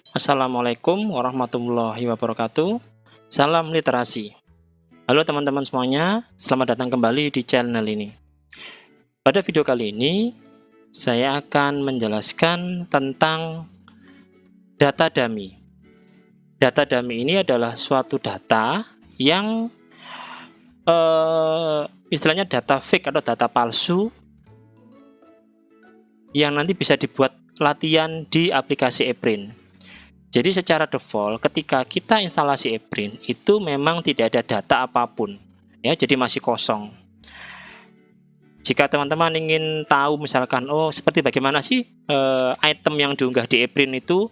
Assalamualaikum warahmatullahi wabarakatuh. Salam literasi. Halo teman-teman semuanya, selamat datang kembali di channel ini. Pada video kali ini, saya akan menjelaskan tentang data dummy. Data dummy ini adalah suatu data yang istilahnya data fake atau data palsu yang nanti bisa dibuat latihan di aplikasi ePrint. Jadi secara default ketika kita instalasi ePrint itu memang tidak ada data apapun ya, jadi masih kosong. Jika teman-teman ingin tahu misalkan seperti bagaimana sih item yang diunggah di ePrint itu,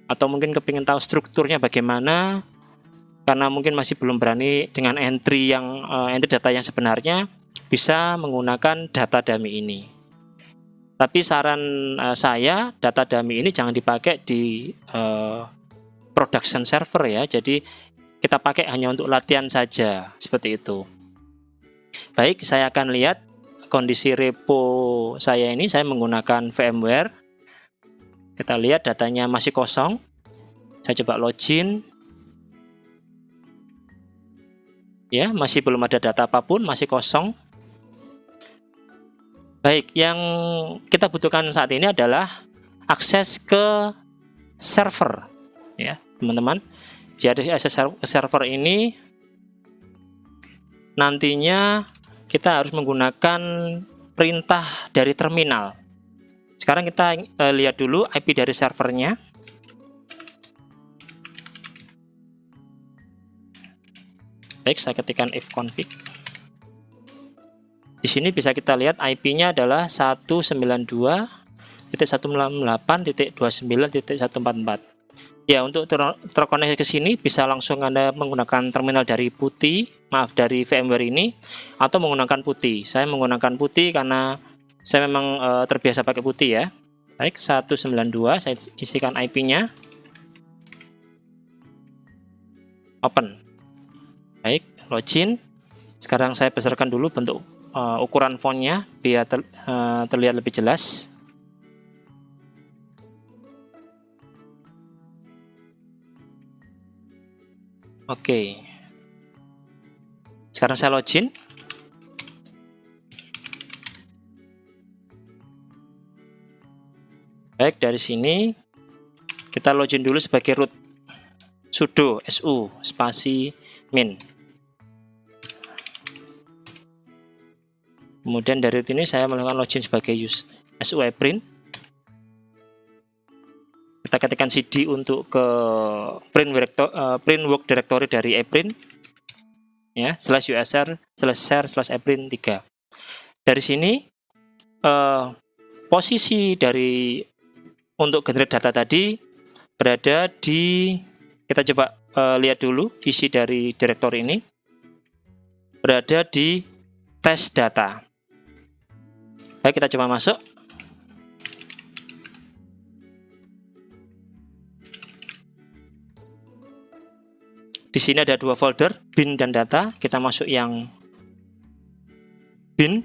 atau mungkin kepingin tahu strukturnya bagaimana karena mungkin masih belum berani dengan entry data yang sebenarnya, bisa menggunakan data dummy ini. Tapi saran saya, data dummy ini jangan dipakai di production server ya. Jadi kita pakai hanya untuk latihan saja, seperti itu. Baik, saya akan lihat kondisi repo saya ini. Saya menggunakan VMware. Kita lihat datanya masih kosong. Saya coba login. Ya, masih belum ada data apapun, masih kosong. Baik, yang kita butuhkan saat ini adalah akses ke server, ya teman-teman. Jadi akses ke server ini nantinya kita harus menggunakan perintah dari terminal. Sekarang kita lihat dulu IP dari servernya. Baik, saya ketikkan ifconfig. Di sini bisa kita lihat IP-nya adalah 192.168.29.144. Ya, untuk terkoneksi ke sini bisa langsung Anda menggunakan terminal dari dari VMware ini, atau menggunakan PuTTY. Saya menggunakan PuTTY karena saya memang terbiasa pakai PuTTY ya. Baik, 192, saya isikan IP-nya. Open. Baik, login. Sekarang saya besarkan dulu bentuk ukuran fontnya biar terlihat lebih jelas. Oke. Sekarang saya login. Baik, dari sini kita login dulu sebagai root. Sudo su spasi min. Kemudian dari ini saya melakukan login sebagai su ePrint. Kita ketikkan cd untuk ke print work directory dari ePrint, ya, /usr/share/ePrint 3. Dari sini posisi dari untuk generate data tadi berada di, kita coba lihat dulu isi dari directory ini, berada di test data. Baik, kita coba masuk. Di sini ada dua folder, bin dan data. Kita masuk yang bin.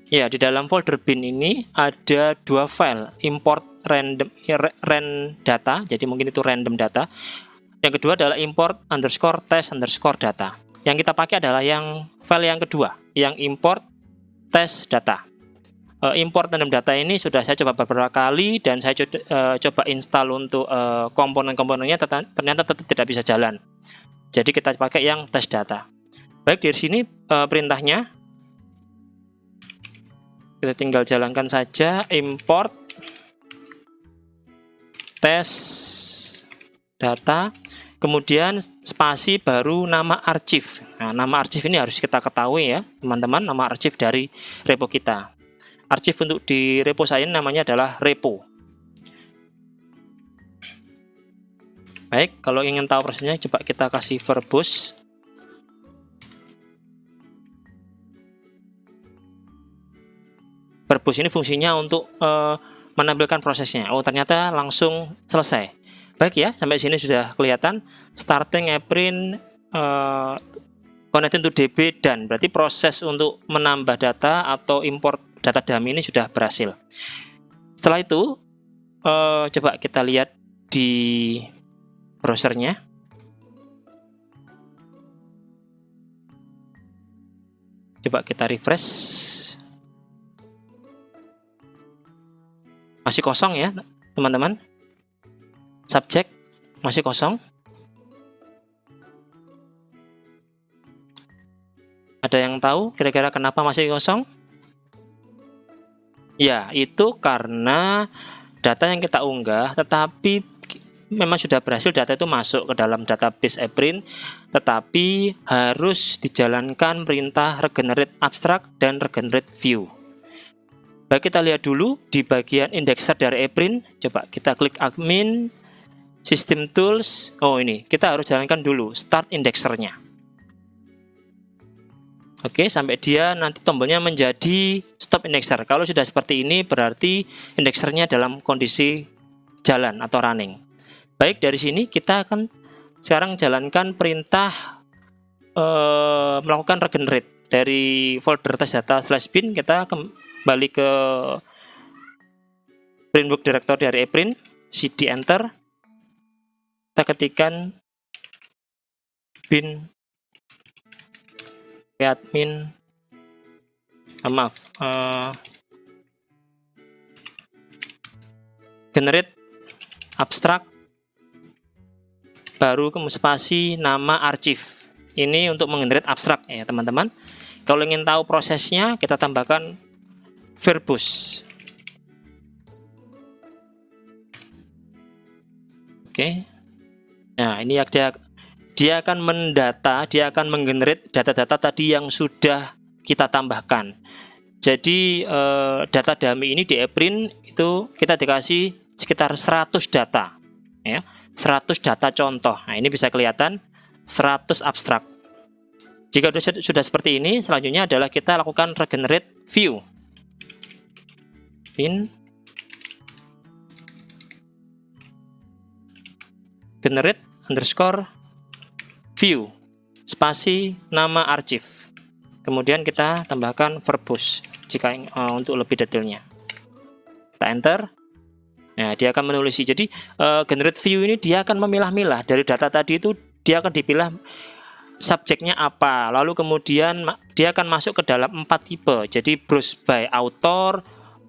Ya, di dalam folder bin ini ada dua file, import random data, jadi mungkin itu random data. Yang kedua adalah import _test_data. Yang kita pakai adalah yang file yang kedua, yang import test data. Import random data ini sudah saya coba beberapa kali dan saya coba install untuk komponen-komponennya, ternyata tetap tidak bisa jalan. Jadi kita pakai yang test data. Baik, dari sini perintahnya kita tinggal jalankan saja, import test data, kemudian spasi baru nama arsip. Nah, nama arsip ini harus kita ketahui ya teman-teman, nama arsip dari repo kita. Arsip untuk di repo saya namanya adalah repo. Baik, kalau ingin tahu prosesnya coba kita kasih verbose. Verbose ini fungsinya untuk menampilkan prosesnya. Oh, ternyata langsung selesai. Baik ya, sampai sini sudah kelihatan starting ePrint connecting to DB, dan berarti proses untuk menambah data atau import data dummy ini sudah berhasil. Setelah itu coba kita lihat di browsernya. Coba kita refresh. Masih kosong ya teman-teman. Subjek masih kosong. Ada yang tahu kira-kira kenapa masih kosong? Ya, itu karena data yang kita unggah, tetapi memang sudah berhasil data itu masuk ke dalam database Eprin, tetapi harus dijalankan perintah regenerate abstract dan regenerate view. Baik, kita lihat dulu di bagian indexer dari Eprin. Coba kita klik admin, system tools. Oh, ini kita harus jalankan dulu start indexernya. Oke, sampai dia nanti tombolnya menjadi stop indexer. Kalau sudah seperti ini berarti indexernya dalam kondisi jalan atau running. Baik, dari sini kita akan sekarang jalankan perintah melakukan regenerate. Dari folder test data /bin kita kembali ke Printbook directory dari Eprin, cd enter, kita ketikkan bin admin, generate abstract, baru kemudian spasi nama archive. Ini untuk menggenerate abstrak ya teman-teman. Kalau ingin tahu prosesnya, kita tambahkan verbose. Oke. Nah, ini dia akan mendata, dia akan menggenerate data-data tadi yang sudah kita tambahkan. Jadi data dummy ini di Eprin itu kita dikasih sekitar 100 data ya. 100 data contoh. Nah, ini bisa kelihatan 100 abstrak. Jika sudah seperti ini, selanjutnya adalah kita lakukan regenerate view. Bin generate underscore view spasi nama archive. Kemudian kita tambahkan verbose jika untuk lebih detailnya. Kita enter. Nah, dia akan menulis. Jadi generate view ini dia akan memilah-milah dari data tadi itu, dia akan dipilah subjeknya apa, lalu kemudian dia akan masuk ke dalam 4 tipe. Jadi browse by author,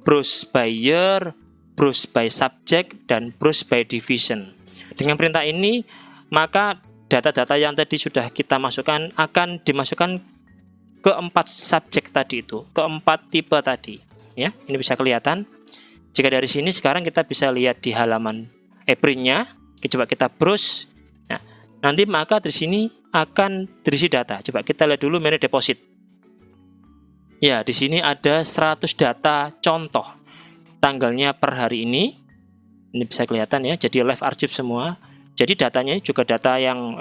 browse by year, browse by subject, dan browse by division. Dengan perintah ini maka data-data yang tadi sudah kita masukkan akan dimasukkan ke 4 subjek tadi itu, ke 4 tipe tadi ya. Ini bisa kelihatan. Jika dari sini sekarang kita bisa lihat di halaman Eprinnya, coba kita browse. Nah, nanti maka di sini akan terisi data. Coba kita lihat dulu menu deposit. Ya, di sini ada 100 data contoh. Tanggalnya per hari ini. Ini bisa kelihatan ya. Jadi live archive semua. Jadi datanya juga data yang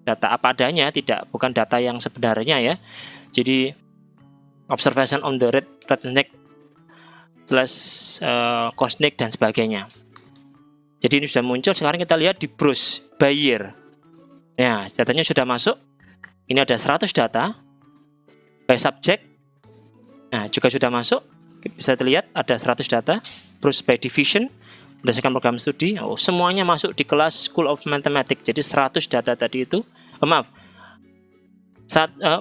data apa adanya, bukan data yang sebenarnya ya. Jadi observation on the redneck / cosnick dan sebagainya. Jadi ini sudah muncul. Sekarang kita lihat di browse by year. Ya, datanya sudah masuk. Ini ada 100 data by subject. Nah, juga sudah masuk. Bisa dilihat ada 100 data. Browse by division berdasarkan program studi. Oh, semuanya masuk di kelas School of Mathematics. Jadi 100 data tadi itu,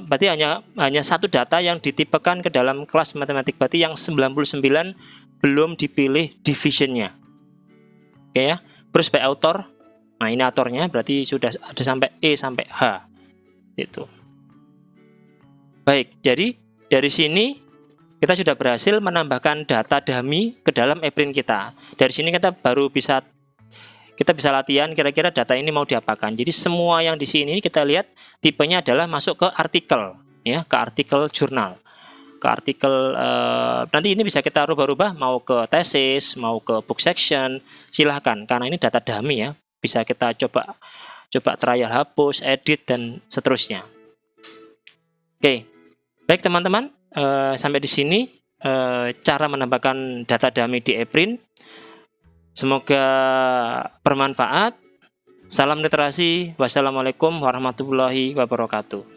berarti hanya satu data yang ditipekan ke dalam kelas matematik. Berarti yang 99 belum dipilih divisionnya. Oke ya. Browse by author. Nah, ini autornya berarti sudah ada sampai E sampai H. Itu. Baik, jadi dari sini kita sudah berhasil menambahkan data dummy ke dalam Eprin kita. Dari sini kita bisa latihan kira-kira data ini mau diapakan. Jadi semua yang di sini kita lihat tipenya adalah masuk ke artikel ya, ke artikel jurnal. Ke artikel nanti ini bisa kita rubah-rubah mau ke tesis, mau ke book section, silahkan karena ini data dummy ya. Bisa kita coba trial, hapus, edit, dan seterusnya. Oke, baik teman-teman, sampai di sini cara menambahkan data dummy di Eprin. Semoga bermanfaat. Salam literasi. Wassalamualaikum warahmatullahi wabarakatuh.